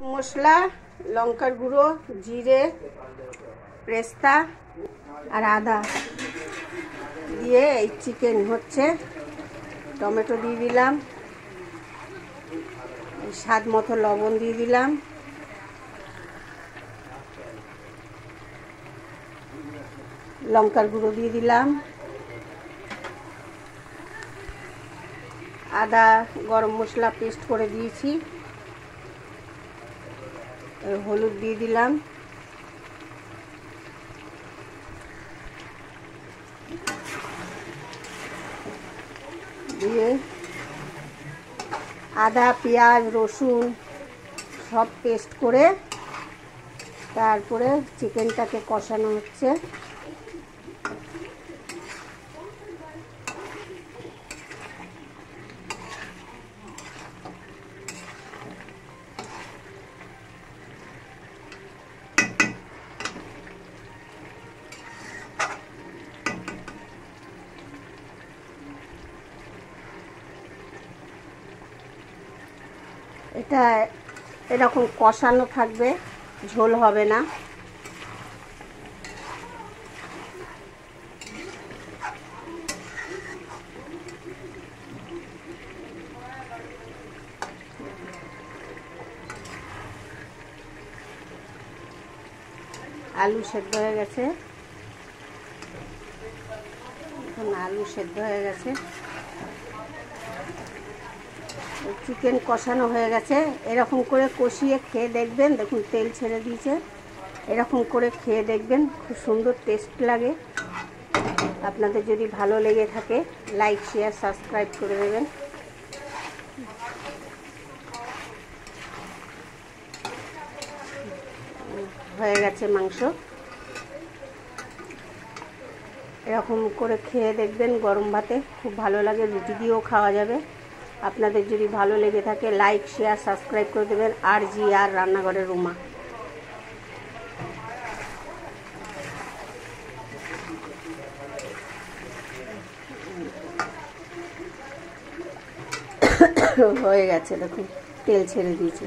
মশলা, লঙ্কার গুঁড়ো, জিরে, পেস্তা আর আদা দিয়ে এই চিকেন হচ্ছে। টমেটো দিয়ে দিলাম, স্বাদ মতো লবণ দিয়ে দিলাম, লঙ্কার গুঁড়ো দিয়ে দিলাম, আদা গরম মশলা পেস্ট করে দিয়েছি, হলুদ দিয়ে দিলাম, দিয়ে আদা পেঁয়াজ রসুন সব পেস্ট করে তারপরে চিকেনটাকে কষানো হচ্ছে। এটা এরকম কষানো থাকবে, ঝোল হবে না। আলু সেদ্ধ হয়ে গেছে, এখন আলু সেদ্ধ হয়ে গেছে, চিকেন কষানো হয়ে গেছে। এরকম করে কষিয়ে খেয়ে দেখবেন, দেখুন তেল ছেড়ে দিয়েছে। এরকম করে খেয়ে দেখবেন, খুব সুন্দর টেস্ট লাগে। আপনাদের যদি ভালো লেগে থাকে লাইক শেয়ার সাবস্ক্রাইব করে দেবেন। হয়ে গেছে মাংস। এরকম করে খেয়ে দেখবেন, গরম ভাতে খুব ভালো লাগে, রুটি দিয়েও খাওয়া যাবে। আপনাদের যদি ভালো লেগে থাকে লাইক শেয়ার সাবস্ক্রাইব করে দেবেন। আর রান্নাঘরের রুমা। হয়ে গেছে, দেখুন তেল ছেড়ে দিয়েছে।